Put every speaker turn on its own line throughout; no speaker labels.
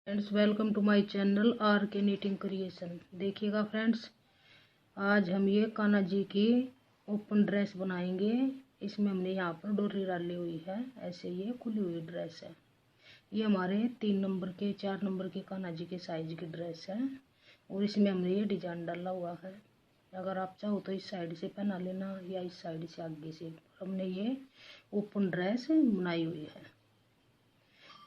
Friends, welcome to my channel R K knitting creation. देखिएगा friends, आज हम ये कान्हा जी की ओपन ड्रेस बनाएंगे। इसमें हमने यहाँ पर डोरी डाली हुई है, ऐसे ये खुली हुई ड्रेस है। ये हमारे 3 नंबर के 4 नंबर के कान्हा जी के साइज की ड्रेस है और इसमें हमने ये डिजाइन डाला हुआ है। अगर आप चाहो तो इस साइड से पहना लेना या इस साइड से आगे से। हमने ये ओपन ड्रेस बनाई हुई है।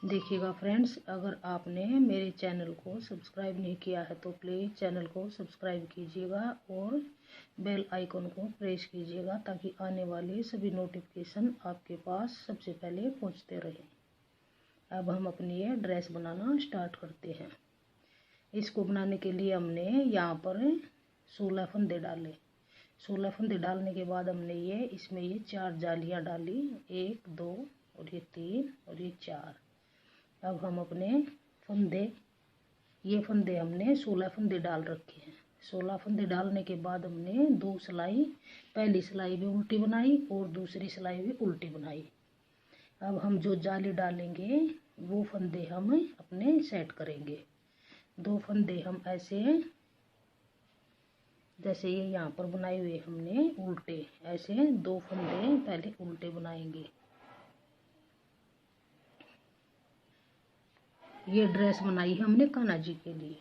देखिएगा फ्रेंड्स, अगर आपने मेरे चैनल को सब्सक्राइब नहीं किया है तो प्लीज़ चैनल को सब्सक्राइब कीजिएगा और बेल आइकन को प्रेस कीजिएगा ताकि आने वाले सभी नोटिफिकेशन आपके पास सबसे पहले पहुंचते रहें। अब हम अपनी ये ड्रेस बनाना स्टार्ट करते हैं। इसको बनाने के लिए हमने यहाँ पर 16 फंदे डाले। 16 फंदे डालने के बाद हमने इसमें ये 4 जालियाँ डाली, 1 2 और ये 3 और ये 4। अब हम अपने ये फंदे हमने 16 फंदे डाल रखे हैं। 16 फंदे डालने के बाद हमने 2 सिलाई, पहली सिलाई भी उल्टी बनाई और दूसरी सिलाई भी उल्टी बनाई। अब हम जो जाली डालेंगे वो फंदे हम अपने सेट करेंगे। 2 फंदे हम ऐसे, जैसे ये यहाँ पर बनाए हुए हमने उल्टे, ऐसे 2 फंदे पहले उल्टे बनाएंगे। ये ड्रेस बनाई है हमने कान्हा जी के लिए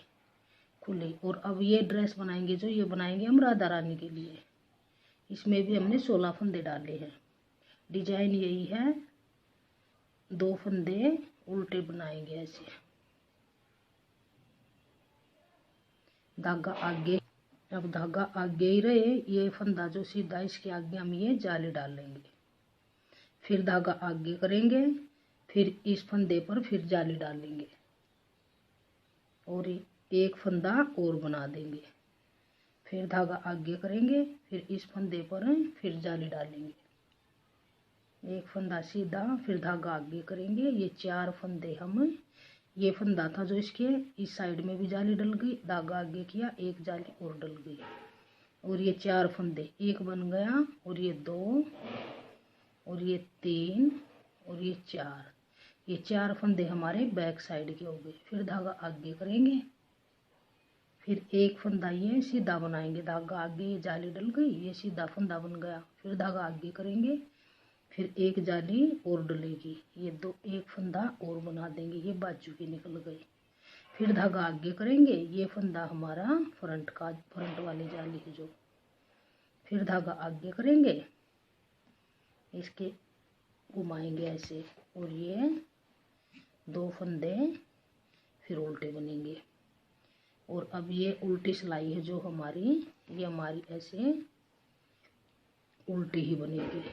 खुली, और अब ये ड्रेस बनाएंगे जो ये बनाएंगे हम राधा रानी के लिए। इसमें भी हमने 16 फंदे डाले हैं। डिजाइन यही है, 2 फंदे उल्टे बनाएंगे ऐसे। धागा आगे, अब धागा आगे ही रहे, ये फंदा जो सीधा इसके आगे हम ये जाली डालेंगे। फिर धागा आगे करेंगे, फिर इस फंदे पर फिर जाली डालेंगे और एक फंदा और बना देंगे। फिर धागा आगे करेंगे, फिर इस फंदे पर फिर जाली डालेंगे, एक फंदा सीधा, फिर धागा आगे करेंगे। ये 4 फंदे हम, ये फंदा था जो इसके इस साइड में भी जाली डल गई, धागा आगे किया, एक जाली और डल गई और ये 4 फंदे, एक बन गया और ये 2 और ये 3 और ये 4। ये 4 फंदे हमारे बैक साइड के हो गए। फिर धागा आगे करेंगे, फिर एक फंदा ये सीधा बनाएंगे, धागा आगे ये जाली डल गई, ये सीधा फंदा बन गया। फिर धागा आगे करेंगे, फिर एक जाली और डलेगी, ये 2, एक फंदा और बना देंगे, ये बाजू की निकल गई। फिर धागा आगे करेंगे, ये फंदा हमारा फ्रंट वाली जाली है जो। फिर धागा आगे करेंगे, इसके घुमाएंगे ऐसे और ये 2 फंदे फिर उल्टे बनेंगे। और अब ये उल्टी सिलाई है जो हमारी, ये हमारी ऐसे उल्टी ही बनेगी।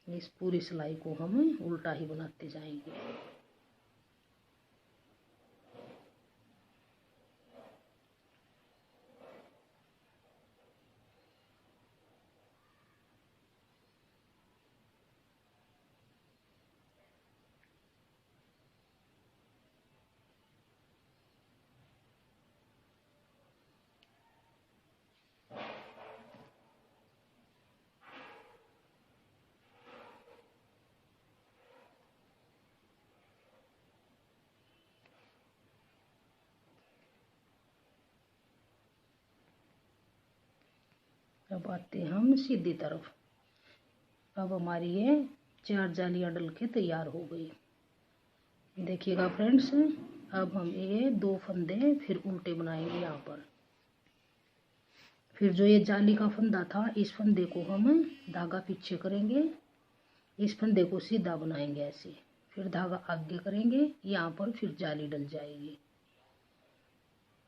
इस पूरी सिलाई को हम उल्टा ही बनाते जाएंगे। अब आते हैं हम सीधी तरफ। अब हमारी ये 4 जालियां डल के तैयार हो गई। देखिएगा फ्रेंड्स, अब हम ये 2 फंदे फिर उल्टे बनाएंगे यहाँ पर। फिर जो ये जाली का फंदा था, इस फंदे को हम धागा पीछे करेंगे, इस फंदे को सीधा बनाएंगे ऐसे। फिर धागा आगे करेंगे, यहाँ पर फिर जाली डल जाएगी।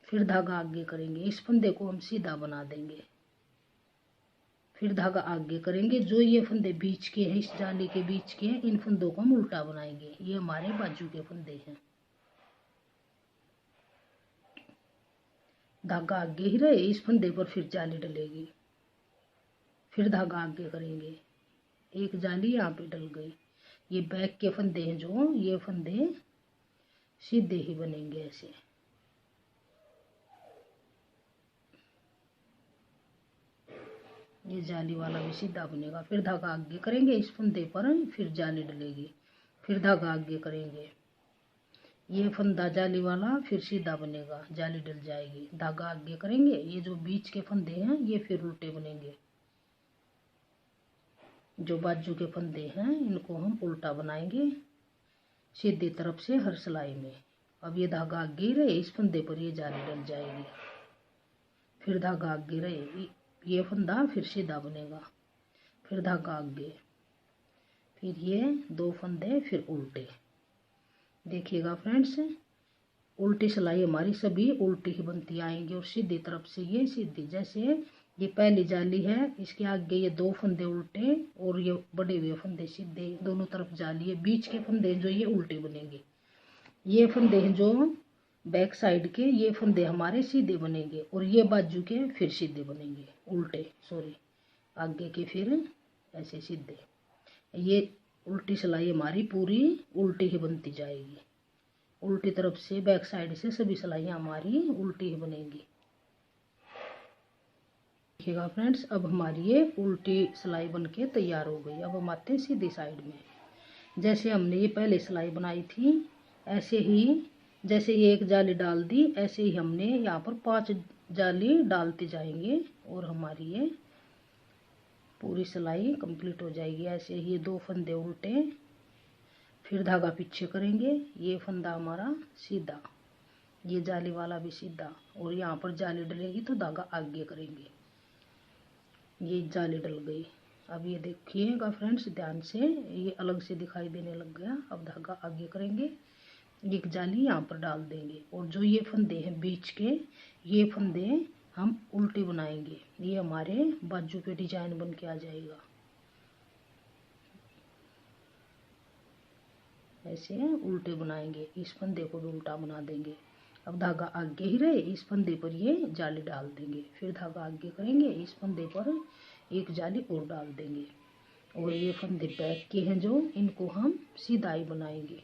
फिर धागा आगे करेंगे, इस फंदे को हम सीधा बना देंगे। फिर धागा आगे करेंगे, जो ये फंदे बीच के हैं, इस जाली के बीच के हैं, इन फंदों को हम उल्टा बनाएंगे। ये हमारे बाजू के फंदे हैं। धागा आगे ही रहे, इस फंदे पर फिर जाली डलेगी। फिर धागा आगे करेंगे, एक जाली यहाँ पे डल गई। ये बैक के फंदे हैं जो, ये फंदे सीधे ही बनेंगे ऐसे। ये जाली वाला भी सीधा बनेगा। फिर धागा आगे करेंगे, इस फंदे पर फिर जाली डलेगी। फिर धागा आगे करेंगे, ये फंदा जाली वाला फिर सीधा बनेगा, जाली डल जाएगी, धागा आगे करेंगे, ये जो बीच के फंदे हैं ये फिर उल्टे बनेंगे। जो बाजू के फंदे हैं इनको हम उल्टा बनाएंगे सीधी तरफ से हर सिलाई में। अब ये धागा आगे रहे, इस फंदे पर ये जाली डल जाएगी, फिर धागा आगे रहे, ये फंदा फिर सीधा बनेगा, फिर धागा आगे, फिर ये दो फंदे फिर उल्टे। देखिएगा फ्रेंड्स, उल्टी सिलाई हमारी सभी उल्टी ही बनती आएंगी और सीधी तरफ से ये सीधी। जैसे ये पहली जाली है, इसके आगे ये दो फंदे उल्टे और ये बड़े हुए फंदे सीधे, दोनों तरफ जाली है। बीच के फंदे जो ये उल्टे बनेंगे, ये फंदे हैं जो बैक साइड के, ये फंदे हमारे सीधे बनेंगे और ये बाजू के फिर सीधे बनेंगे, उल्टे सॉरी, आगे के फिर ऐसे सीधे। ये उल्टी सिलाई हमारी पूरी उल्टी ही बनती जाएगी, उल्टी तरफ से बैक साइड से सभी सिलाइयाँ हमारी उल्टी ही बनेंगी। देखिएगा फ्रेंड्स, अब हमारी ये उल्टी सिलाई बनके तैयार हो गई। अब हम आते हैं सीधी साइड में। जैसे हमने ये पहले सिलाई बनाई थी, ऐसे ही जैसे ये एक जाली डाल दी, ऐसे ही हमने यहाँ पर 5 जाली डालते जाएंगे और हमारी ये पूरी सिलाई कंप्लीट हो जाएगी। ऐसे ही ये दो फंदे उल्टे, फिर धागा पीछे करेंगे, ये फंदा हमारा सीधा, ये जाली वाला भी सीधा, और यहाँ पर जाली डलेगी तो धागा आगे करेंगे, ये जाली डल गई। अब ये देखिएगा फ्रेंड्स ध्यान से, ये अलग से दिखाई देने लग गया। अब धागा आगे करेंगे, एक जाली यहाँ पर डाल देंगे और जो ये फंदे हैं बीच के, ये फंदे हम उल्टी बनाएंगे, ये हमारे बाजू पे डिजाइन बन के आ जाएगा। ऐसे उल्टे बनाएंगे, इस फंदे को भी उल्टा बना देंगे। अब धागा आगे ही रहे, इस फंदे पर ये जाली डाल देंगे, फिर धागा आगे करेंगे, इस फंदे पर एक जाली और डाल देंगे और ये फंदे बैक के हैं जो, इनको हम सीधा ही बनाएंगे,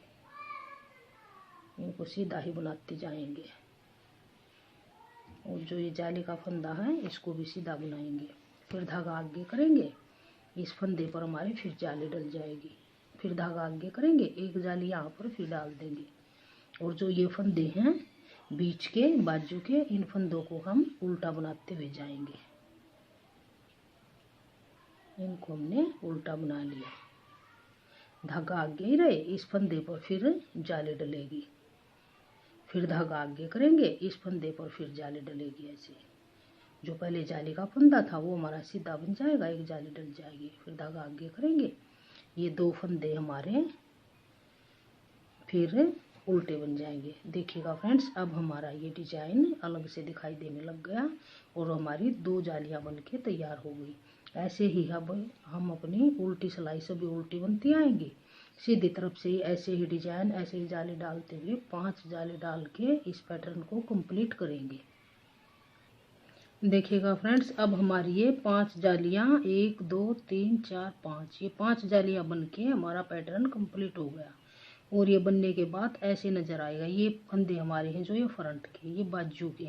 इनको सीधा ही बनाते जाएंगे। और जो ये जाली का फंदा है इसको भी सीधा बनाएंगे, फिर धागा आगे करेंगे, इस फंदे पर हमारे फिर जाली डल जाएगी, फिर धागा आगे करेंगे, एक जाली यहाँ पर फिर डाल देंगे और जो ये फंदे हैं बीच के बाजू के, इन फंदों को हम उल्टा बनाते हुए जाएंगे। इनको हमने उल्टा बना लिया, धागा आगे ही रहे, इस फंदे पर फिर जाली डलेगी, फिर धागा आगे करेंगे, इस फंदे पर फिर जाली डलेगी। ऐसे जो पहले जाली का फंदा था वो हमारा सीधा बन जाएगा, एक जाली डल जाएगी, फिर धागा आगे करेंगे, ये दो फंदे हमारे फिर उल्टे बन जाएंगे। देखिएगा फ्रेंड्स, अब हमारा ये डिजाइन अलग से दिखाई देने लग गया और हमारी दो जालियां बन के तैयार हो गई। ऐसे ही अब हम अपनी उल्टी सिलाई सभी उल्टी बनती आएंगी, सीधी तरफ से ऐसे ही डिजाइन, ऐसे ही जाली डालते हुए 5 जाली डाल के इस पैटर्न को कंप्लीट करेंगे। देखिएगा फ्रेंड्स, अब हमारी ये 5 जालियां, 1 2 3 4 5, ये 5 जालियां बन के हमारा पैटर्न कंप्लीट हो गया। और ये बनने के बाद ऐसे नज़र आएगा, ये फंदे हमारे हैं जो ये फ्रंट के, ये बाजू के,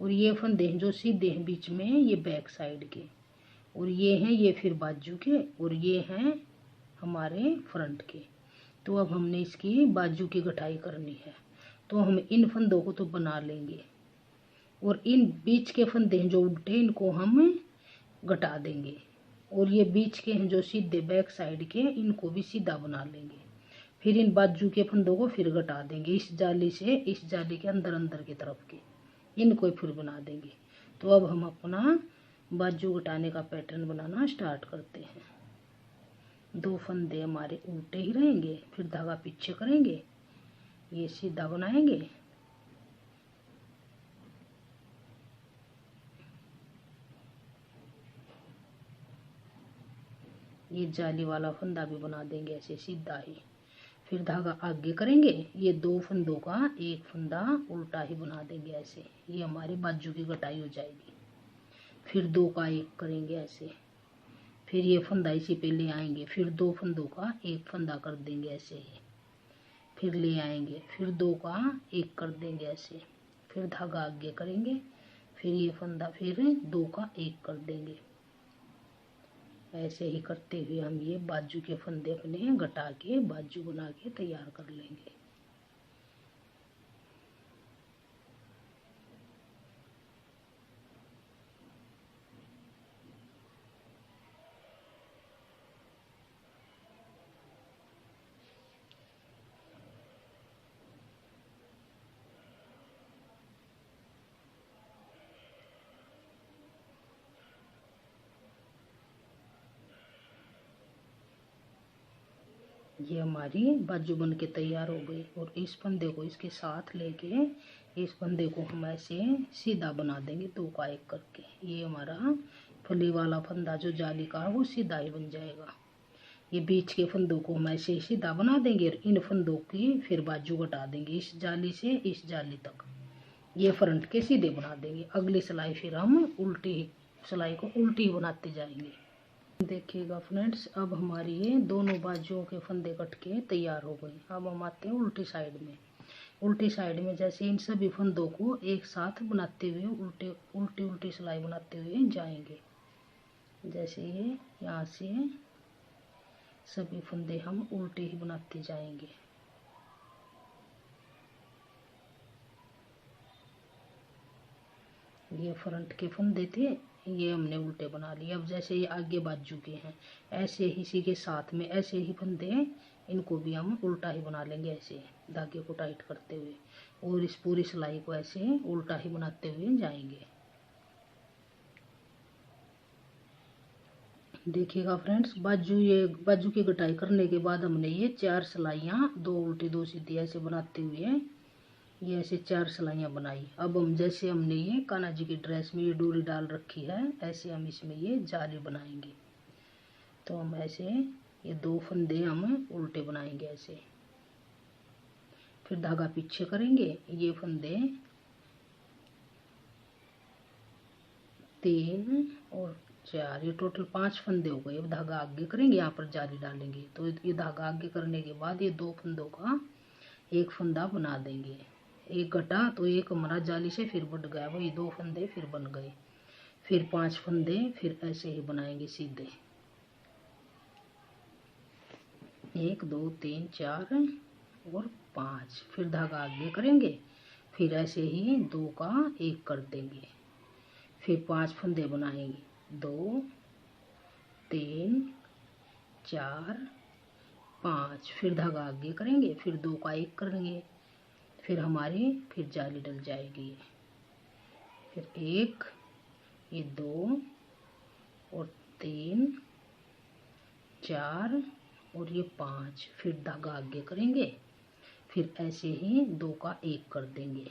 और ये फंदे हैं जो सीधे हैं बीच में, ये बैक साइड के, और ये हैं ये फिर बाजू के, और ये हैं हमारे फ्रंट के। तो अब हमने इसकी बाजू की गठाई करनी है, तो हम इन फंदों को तो बना लेंगे और इन बीच के फंदे हैं जो उल्टे, इनको हम घटा देंगे, और ये बीच के हैं जो सीधे बैक साइड के, इनको भी सीधा बना लेंगे। फिर इन बाजू के फंदों को फिर घटा देंगे, इस जाली से इस जाली के अंदर अंदर की तरफ के, इनको फिर बना देंगे। तो अब हम अपना बाजू घटाने का पैटर्न बनाना स्टार्ट करते हैं। दो फंदे हमारे उल्टे ही रहेंगे, फिर धागा पीछे करेंगे, ये सीधा बनाएंगे, ये जाली वाला फंदा भी बना देंगे ऐसे सीधा ही, फिर धागा आगे करेंगे, ये दो फंदों का एक फंदा उल्टा ही बना देंगे ऐसे, ये हमारी बाजू की कटाई हो जाएगी। फिर दो का एक करेंगे ऐसे, फिर ये फंदा इसी पे ले आएंगे, फिर दो फंदों का एक फंदा कर देंगे ऐसे ही, फिर ले आएंगे, फिर दो का एक कर देंगे ऐसे, फिर धागा आगे करेंगे, फिर ये फंदा फिर दो का एक कर देंगे। ऐसे ही करते हुए हम ये बाजू के फंदे अपने घटा के बाजू बना के तैयार कर लेंगे। ये हमारी बाजू बन के तैयार हो गई। और इस फंदे को इसके साथ लेके इस फंदे को हम ऐसे सीधा बना देंगे, दो का एक करके। ये हमारा फली वाला फंदा जो जाली का है वो सीधा ही बन जाएगा। ये बीच के फंदों को हम ऐसे सीधा बना देंगे और इन फंदों की फिर बाजू घटा देंगे, इस जाली से इस जाली तक। ये फ्रंट के सीधे बना देंगे। अगली सिलाई फिर हम उल्टी सिलाई को उल्टी बनाते जाएंगे। देखिएगा फ्रेंड्स, अब हमारी ये दोनों बाजुओं के फंदे कट के तैयार हो गए। अब हम आते हैं उल्टी साइड में। उल्टी साइड में जैसे इन सभी फंदों को एक साथ बनाते हुए उल्टी उल्टी उल्टी सिलाई बनाते हुए जाएंगे। जैसे ये यहाँ से सभी फंदे हम उल्टे ही बनाते जाएंगे। ये फ्रंट के फंदे थे, ये हमने उल्टे बना लिए। अब जैसे ये आगे बाजू के हैं, ऐसे ही इसी के साथ में ऐसे ही फंदे इनको भी हम उल्टा ही बना लेंगे, ऐसे धागे को टाइट करते हुए। और इस पूरी सिलाई को ऐसे उल्टा ही बनाते हुए जाएंगे। देखिएगा फ्रेंड्स, बाजू की कटाई करने के बाद हमने ये 4 सिलाइयाँ, 2 उल्टी 2 सीधी ऐसे बनाते हुए ये ऐसे 4 सिलाइयाँ बनाई। अब हम जैसे हमने ये कान्हा जी की ड्रेस में ये डोरी डाल रखी है, ऐसे हम इसमें ये जाली बनाएंगे। तो हम ऐसे ये 2 फंदे हम उल्टे बनाएंगे ऐसे, फिर धागा पीछे करेंगे। ये फंदे 3 और 4, ये टोटल 5 फंदे हो गए। अब धागा आगे करेंगे, यहाँ पर जाली डालेंगे। तो ये धागा आगे करने के बाद ये 2 फंदों का एक फंदा बना देंगे। एक घटा तो एक हमारा जाली से फिर बढ़ गया, वही 2 फंदे फिर बन गए। फिर 5 फंदे फिर ऐसे ही बनाएंगे सीधे, 1 2 3 4 और 5। फिर धागा आगे करेंगे, फिर ऐसे ही 2 का 1 कर देंगे। फिर 5 फंदे बनाएंगे, 2 3 4 5। फिर धागा आगे करेंगे, फिर 2 का 1 करेंगे, फिर हमारी फिर जाली डल जाएगी। फिर 1, ये 2 और 3 4 और ये 5। फिर धागा आगे करेंगे, फिर ऐसे ही 2 का 1 कर देंगे।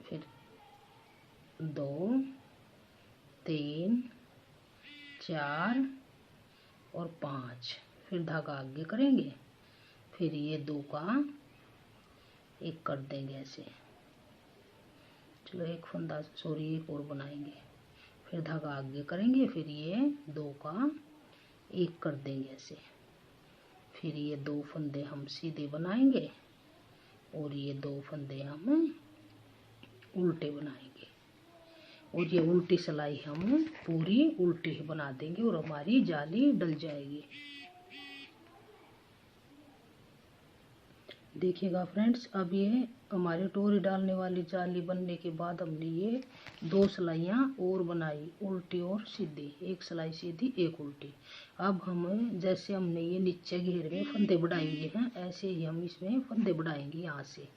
फिर 2 3 4 और 5। फिर धागा आगे करेंगे, फिर ये 2 का 1 कर देंगे ऐसे। चलो एक फंदा एक और बनाएंगे। फिर धागा आगे करेंगे, फिर ये 2 का 1 कर देंगे ऐसे। फिर ये 2 फंदे हम सीधे बनाएंगे और ये 2 फंदे हम उल्टे बनाएंगे। और ये उल्टी सिलाई हम पूरी उल्टी ही बना देंगे और हमारी जाली डल जाएगी। देखिएगा फ्रेंड्स, अब ये हमारी टोरी डालने वाली जाली बनने के बाद हमने ये 2 सिलाइयाँ और बनाई, उल्टी और सीधी। एक सिलाई सीधी एक उल्टी। अब हम जैसे हमने ये नीचे घेर में फंदे बढ़ाए हुए हैं, ऐसे ही हम इसमें फंदे बढ़ाएंगे यहाँ से।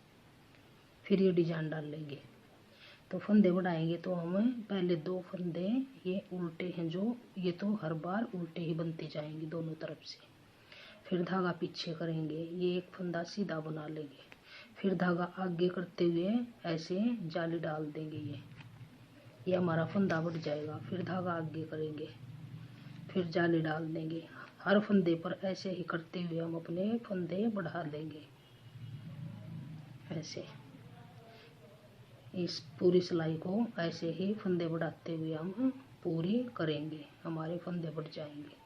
फिर ये डिजाइन डाल लेंगे। तो फंदे बढ़ाएंगे तो हम पहले 2 फंदे ये उल्टे हैं जो, ये तो हर बार उल्टे ही बनते जाएंगे दोनों तरफ से। फिर धागा पीछे करेंगे, ये एक फंदा सीधा बना लेंगे। फिर धागा आगे करते हुए ऐसे जाली डाल देंगे। ये हमारा फंदा बढ़ जाएगा। फिर धागा आगे करेंगे, फिर जाली डाल देंगे। हर फंदे पर ऐसे ही करते हुए हम अपने फंदे बढ़ा लेंगे ऐसे। इस पूरी सिलाई को ऐसे ही फंदे बढ़ाते हुए हम पूरी करेंगे, हमारे फंदे बढ़ जाएंगे।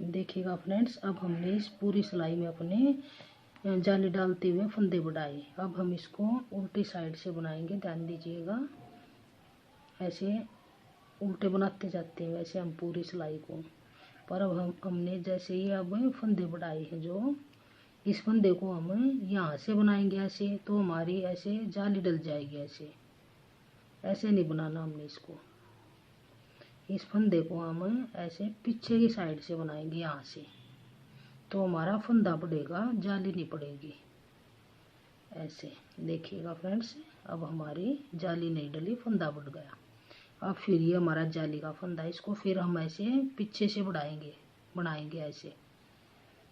देखिएगा फ्रेंड्स, अब हमने इस पूरी सिलाई में अपने जाली डालते हुए फंदे बढ़ाए। अब हम इसको उल्टी साइड से बनाएंगे, ध्यान दीजिएगा। ऐसे उल्टे बनाते जाते हैं वैसे हम पूरी सिलाई को। पर अब हमने जैसे ही अब फंदे बढ़ाए हैं जो, इस फंदे को हम यहाँ से बनाएंगे ऐसे, तो हमारी ऐसे जाली डल जाएगी। ऐसे नहीं बनाना हमने इसको। इस फंदे को हम ऐसे पीछे की साइड से बनाएंगे यहाँ से, तो हमारा फंदा बढ़ेगा, जाली नहीं पड़ेगी ऐसे। देखिएगा फ्रेंड्स, अब हमारी जाली नहीं डली, फंदा बढ़ गया। अब फिर ये हमारा जाली का फंदा, इसको फिर हम ऐसे पीछे से बनाएंगे ऐसे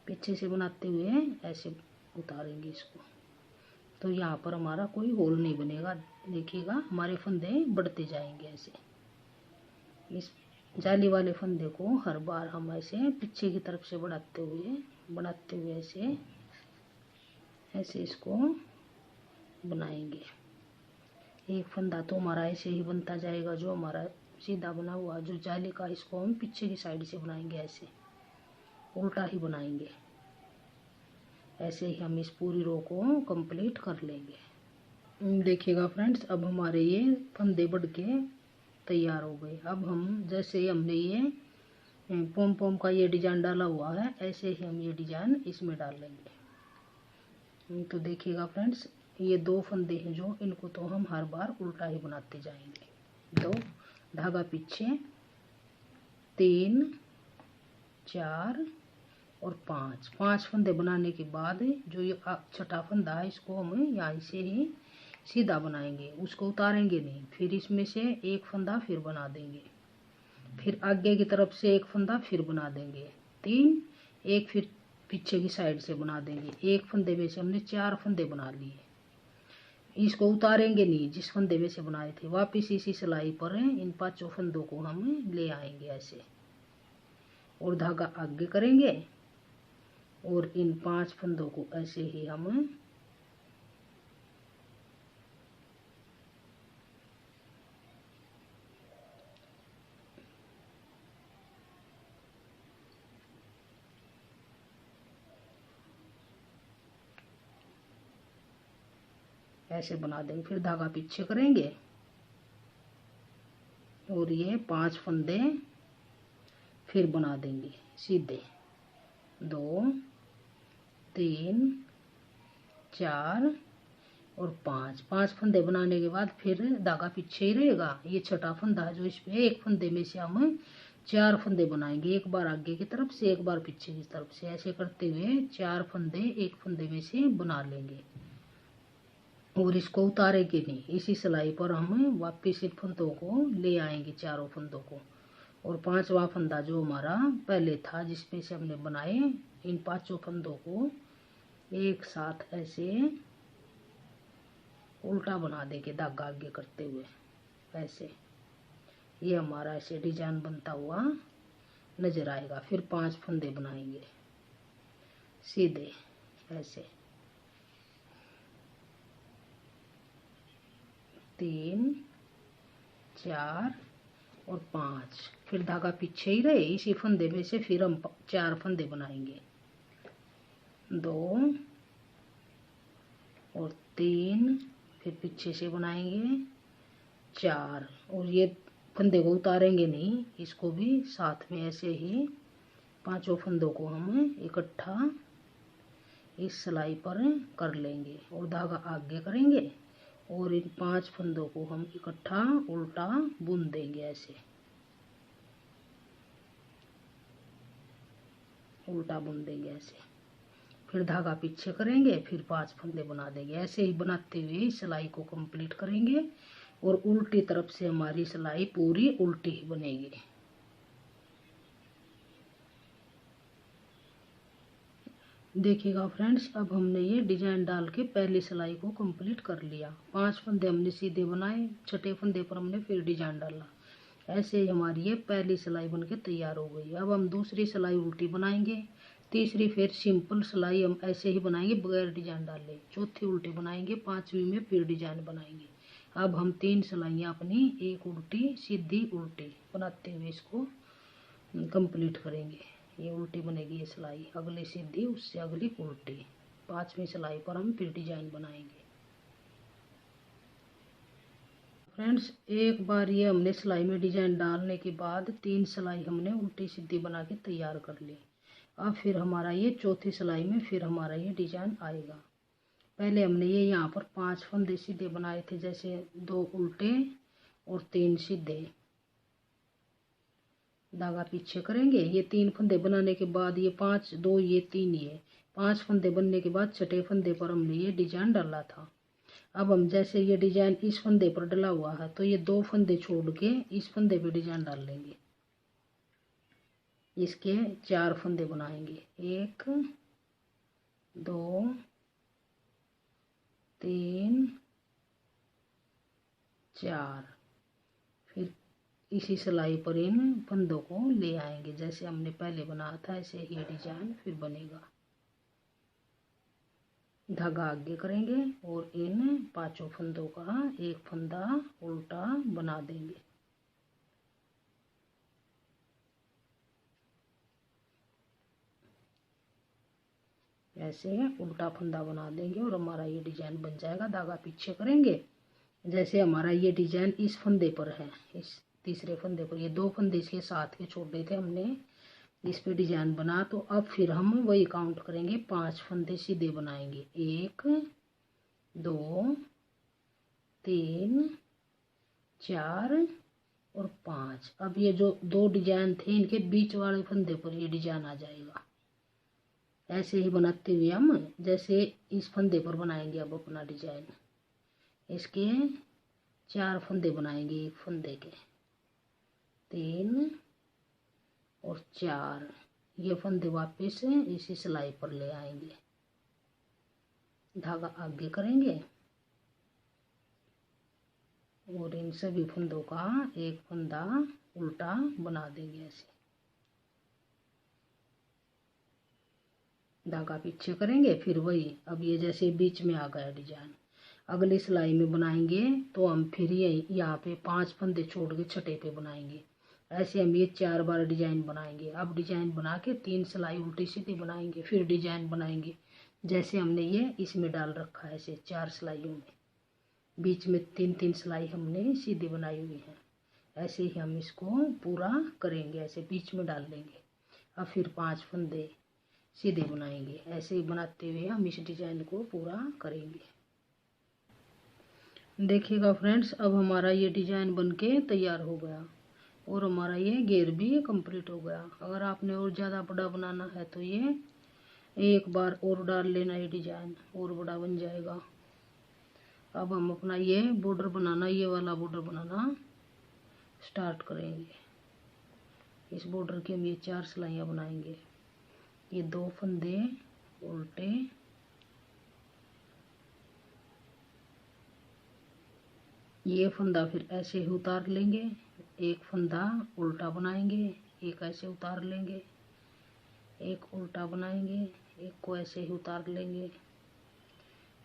पीछे से बनाते हुए ऐसे उतारेंगे इसको। तो यहाँ पर हमारा कोई होल नहीं बनेगा। देखिएगा हमारे फंदे बढ़ते जाएंगे ऐसे। इस जाली वाले फंदे को हर बार हम ऐसे पीछे की तरफ से बढ़ाते हुए ऐसे इसको बनाएंगे। एक फंदा तो हमारा ऐसे ही बनता जाएगा। जो हमारा सीधा बना हुआ जो जाली का, इसको हम पीछे की साइड से बनाएंगे, ऐसे उल्टा ही बनाएंगे। ऐसे ही हम इस पूरी रो को कंप्लीट कर लेंगे। देखिएगा फ्रेंड्स, अब हमारे ये फंदे बढ़ के तैयार हो गए। अब हम जैसे ही हमने ये पोम पोम का ये डिजाइन डाला हुआ है, ऐसे ही हम ये डिजाइन इसमें डाल लेंगे। तो देखिएगा फ्रेंड्स, ये 2 फंदे हैं जो, इनको तो हम हर बार उल्टा ही बनाते जाएंगे। 2 धागा पीछे, 3 4 और 5 फंदे बनाने के बाद जो ये छठा फंदा है, इसको हम यहाँ से ही सीधा बनाएंगे, उसको उतारेंगे नहीं। फिर इसमें से एक फंदा फिर बना देंगे, फिर आगे की तरफ से एक फंदा फिर बना देंगे, 3 एक फिर पीछे की साइड से बना देंगे। एक फंदे में से हमने 4 फंदे बना लिए। इसको उतारेंगे नहीं, जिस फंदे में से बनाए थे वापिस इसी सिलाई पर इन 5 फंदों को हम ले आएंगे ऐसे, और धागा आगे करेंगे और इन 5 फंदों को ऐसे ही हम ऐसे बना देंगे। फिर धागा पीछे करेंगे और ये 5 फंदे फिर बना देंगे सीधे। 2 3 4 और 5 फंदे बनाने के बाद फिर धागा पीछे ही रहेगा। ये छठा फंदा है जो इस पे एक फंदे में से हम 4 फंदे बनाएंगे, एक बार आगे की तरफ से एक बार पीछे की तरफ से, ऐसे करते हुए 4 फंदे एक फंदे में से बना लेंगे। और इसको उतारेंगे नहीं, इसी सिलाई पर हम वापिस इन फंदों को ले आएंगे, चारों फंदों को। और 5वां फंदा जो हमारा पहले था जिसमें से हमने बनाए, इन 5 फंदों को एक साथ ऐसे उल्टा बना देंगे धागा आगे करते हुए ऐसे। ये हमारा ऐसे डिजाइन बनता हुआ नजर आएगा। फिर 5 फंदे बनाएंगे सीधे ऐसे, 3 4 और 5। फिर धागा पीछे ही रहे, इसी फंदे में से फिर हम 4 फंदे बनाएंगे, 2 और 3, फिर पीछे से बनाएंगे 4। और ये फंदे को उतारेंगे नहीं, इसको भी साथ में ऐसे ही 5 फंदों को हम इकट्ठा इस सिलाई पर कर लेंगे। और धागा आगे करेंगे और इन 5 फंदों को हम इकट्ठा उल्टा बुन देंगे ऐसे, उल्टा बुन देंगे ऐसे। फिर धागा पीछे करेंगे, फिर 5 फंदे बना देंगे। ऐसे ही बनाते हुए सिलाई को कंप्लीट करेंगे और उल्टी तरफ से हमारी सिलाई पूरी उल्टी ही बनेगी। देखिएगा फ्रेंड्स, अब हमने ये डिजाइन डाल के पहली सिलाई को कंप्लीट कर लिया। 5 फंदे हमने सीधे बनाए, छठे फंदे पर हमने फिर डिजाइन डाला। ऐसे ही हमारी ये पहली सिलाई बनके तैयार हो गई। अब हम दूसरी सिलाई उल्टी बनाएंगे, तीसरी फिर सिंपल सिलाई हम ऐसे ही बनाएंगे बगैर डिजाइन डाले, चौथी उल्टी बनाएंगे, 5वीं में फिर डिजाइन बनाएंगे। अब हम 3 सिलाइयाँ अपनी एक उल्टी सीधी उल्टी बनाते हुए इसको कंप्लीट करेंगे। ये उल्टी बनेगी ये सिलाई, अगली सीधी उससे अगली उल्टी, 5वीं सिलाई पर हम फिर डिजाइन बनाएंगे। फ्रेंड्स, एक बार ये हमने सिलाई में डिजाइन डालने के बाद 3 सिलाई हमने उल्टी सीधी बना के तैयार कर ली। अब फिर हमारा ये चौथी सिलाई में फिर हमारा ये डिजाइन आएगा। पहले हमने ये यहाँ पर 5 फंदे सीधे बनाए थे, जैसे 2 उल्टे और 3 सीधे। धागा पीछे करेंगे, ये 3 फंदे बनाने के बाद ये 5 2 ये 3 ये 5 फंदे बनने के बाद छठे फंदे पर हमने ये डिजाइन डाला था। अब हम जैसे ये डिजाइन इस फंदे पर डला हुआ है तो ये 2 फंदे छोड़ के इस फंदे पे डिजाइन डाल लेंगे। इसके 4 फंदे बनाएंगे, 1 2 3 4। फिर इसी सिलाई पर इन फंदों को ले आएंगे, जैसे हमने पहले बनाया था ऐसे ही डिजाइन फिर बनेगा। धागा आगे करेंगे और इन 5 फंदों का एक फंदा उल्टा बना देंगे। ऐसे उल्टा फंदा बना देंगे और हमारा ये डिजाइन बन जाएगा। धागा पीछे करेंगे, जैसे हमारा ये डिजाइन इस फंदे पर है, इस तीसरे फंदे पर ये 2 फंदे इसके साथ के छोड़े थे हमने, इस पे डिजाइन बना। तो अब फिर हम वही काउंट करेंगे, 5 फंदे सीधे बनाएंगे, 1 2 3 4 और 5। अब ये जो 2 डिजाइन थे इनके बीच वाले फंदे पर ये डिजाइन आ जाएगा। ऐसे ही बनाते हुए हम जैसे इस फंदे पर बनाएंगे अब अपना डिजाइन। इसके 4 फंदे बनाएंगे, एक फंदे के 3 और 4। ये फंदे वापस इसी सिलाई पर ले आएंगे। धागा आगे करेंगे और इन सभी फंदों का एक फंदा उल्टा बना देंगे। ऐसे धागा पीछे करेंगे, फिर वही अब ये जैसे बीच में आ गया डिजाइन, अगली सिलाई में बनाएंगे तो हम फिर ये यहाँ पे 5 फंदे छोड़ के छठे पे बनाएंगे। ऐसे हम ये 4 बार डिजाइन बनाएंगे। अब डिजाइन बना के 3 सिलाई उल्टी सीधी बनाएंगे, फिर डिजाइन बनाएंगे जैसे हमने ये इसमें डाल रखा है, ऐसे 4 सिलाइयों में बीच में 3-3 सिलाई हमने सीधी बनाई हुई है। ऐसे ही हम इसको पूरा करेंगे, ऐसे बीच में डाल लेंगे। अब फिर 5 फंदे सीधे बनाएंगे। ऐसे ही बनाते हुए हम इस डिजाइन को पूरा करेंगे। देखिएगा फ्रेंड्स, अब हमारा ये डिजाइन बनके तैयार हो गया और हमारा ये घेर भी कंप्लीट हो गया। अगर आपने और ज़्यादा बड़ा बनाना है तो ये एक बार और डाल लेना, ये डिजाइन और बड़ा बन जाएगा। अब हम अपना ये बॉर्डर बनाना, ये वाला बॉर्डर बनाना स्टार्ट करेंगे। इस बॉर्डर की हम ये 4 सिलाइयाँ बनाएंगे। ये 2 फंदे उल्टे, ये फंदा फिर ऐसे ही उतार लेंगे, एक फंदा उल्टा बनाएंगे, एक ऐसे उतार लेंगे, एक उल्टा बनाएंगे, एक को ऐसे ही उतार लेंगे,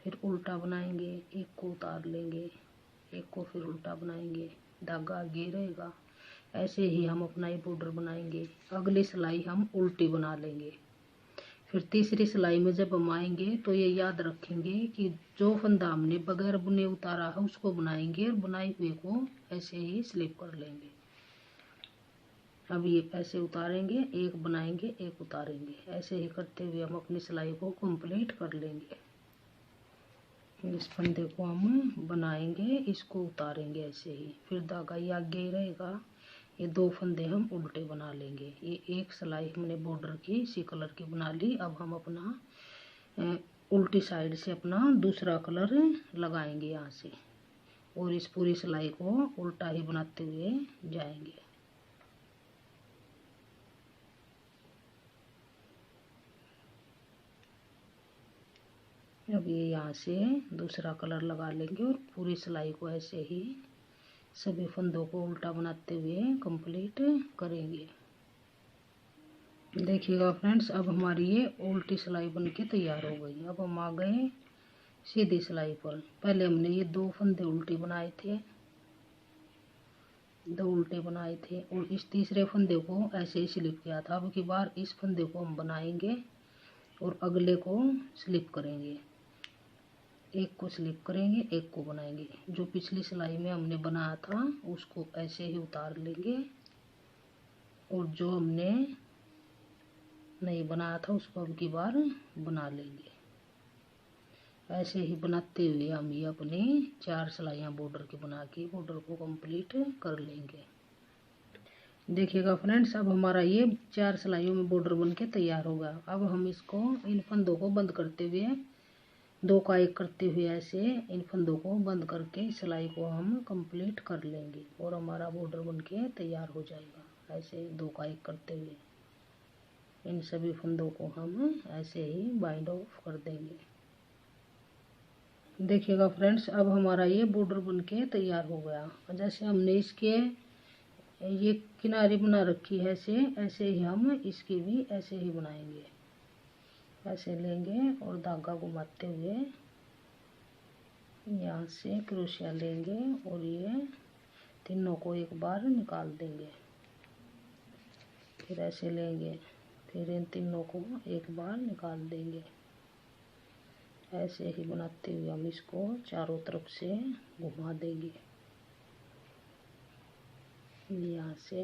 फिर उल्टा बनाएंगे, एक को उतार लेंगे, एक को फिर उल्टा बनाएंगे। धागा आगे रहेगा। ऐसे ही हम अपना ये बॉर्डर बनाएंगे। अगली सिलाई हम उल्टी बना लेंगे। फिर तीसरी सिलाई में जब हम आएंगे तो ये याद रखेंगे कि जो फंदा हमने बगैर बुने उतारा है उसको बनाएंगे और बनाए हुए को ऐसे ही स्लिप कर लेंगे। अब ये ऐसे उतारेंगे, एक बनाएंगे, एक उतारेंगे। ऐसे ही करते हुए हम अपनी सिलाई को कंप्लीट कर लेंगे। इस फंदे को हम बनाएंगे, इसको उतारेंगे ऐसे ही, फिर धागा ये आगे ही रहेगा। ये 2 फंदे हम उल्टे बना लेंगे। ये एक सिलाई हमने बॉर्डर की इसी कलर की बना ली। अब हम अपना उल्टी साइड से अपना दूसरा कलर लगाएंगे यहाँ से और इस पूरी सिलाई को उल्टा ही बनाते हुए जाएंगे। अब ये यहाँ से दूसरा कलर लगा लेंगे और पूरी सिलाई को ऐसे ही सभी फंदों को उल्टा बनाते हुए कंप्लीट करेंगे। देखिएगा फ्रेंड्स, अब हमारी ये उल्टी सिलाई बनके तैयार हो गई। अब हम आ गए सीधी सिलाई पर। पहले हमने ये 2 फंदे उल्टे बनाए थे, 2 उल्टे बनाए थे और इस तीसरे फंदे को ऐसे ही स्लिप किया था। अब की बार इस फंदे को हम बनाएंगे और अगले को स्लिप करेंगे। एक को स्लिप करेंगे, एक को बनाएंगे। जो पिछली सिलाई में हमने बनाया था उसको ऐसे ही उतार लेंगे और जो हमने नहीं बनाया था उसको अब की बार बना लेंगे। ऐसे ही बनाते हुए हम ये अपनी 4 सिलाइयाँ बॉर्डर की बना के बॉर्डर को कंप्लीट कर लेंगे। देखिएगा फ्रेंड्स, अब हमारा ये 4 सिलाइयों में बॉर्डर बन के तैयार होगा। अब हम इसको इन फंदों को बंद करते हुए 2 का 1 करते हुए ऐसे इन फंदों को बंद करके सिलाई को हम कंप्लीट कर लेंगे और हमारा बॉर्डर बनके तैयार हो जाएगा। ऐसे 2 का 1 करते हुए इन सभी फंदों को हम ऐसे ही बाइंड ऑफ कर देंगे। देखिएगा फ्रेंड्स, अब हमारा ये बॉर्डर बनके तैयार हो गया। जैसे हमने इसके ये किनारी बना रखी है ऐसे ही हम इसकी भी ऐसे ही बनाएंगे। ऐसे लेंगे और धागा घुमाते हुए यहाँ से क्रोशिया लेंगे और ये तीनों को एक बार निकाल देंगे। फिर ऐसे लेंगे, फिर इन तीनों को एक बार निकाल देंगे। ऐसे ही बनाते हुए हम इसको चारों तरफ से घुमा देंगे। यहाँ से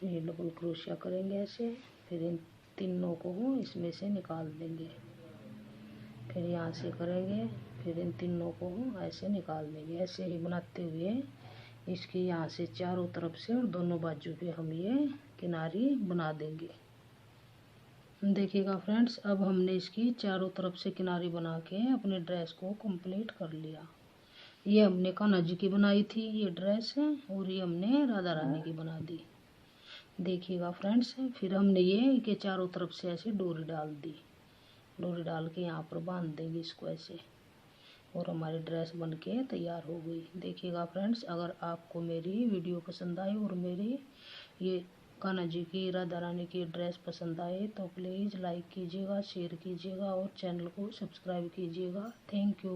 ये डबल क्रोशिया करेंगे ऐसे, फिर इन तीनों को इसमें से निकाल देंगे। फिर यहाँ से करेंगे, फिर इन तीनों को ऐसे निकाल देंगे। ऐसे ही बनाते हुए इसकी यहाँ से चारों तरफ से और दोनों बाजू पे हम ये किनारी बना देंगे। देखिएगा फ्रेंड्स, अब हमने इसकी चारों तरफ से किनारी बना के अपने ड्रेस को कंप्लीट कर लिया। ये हमने कान्हा जी की बनाई थी ये ड्रेस है, और ये हमने राधा रानी की बना दी। देखिएगा फ्रेंड्स, फिर हमने ये के चारों तरफ से ऐसे डोरी डाल दी। डोरी डाल के यहाँ पर बांध देंगे इसको ऐसे, और हमारी ड्रेस बनके तैयार हो गई। देखिएगा फ्रेंड्स, अगर आपको मेरी वीडियो पसंद आई और मेरी ये कान्हा जी की राधा रानी की ड्रेस पसंद आए तो प्लीज़ लाइक कीजिएगा, शेयर कीजिएगा और चैनल को सब्सक्राइब कीजिएगा। Thank you.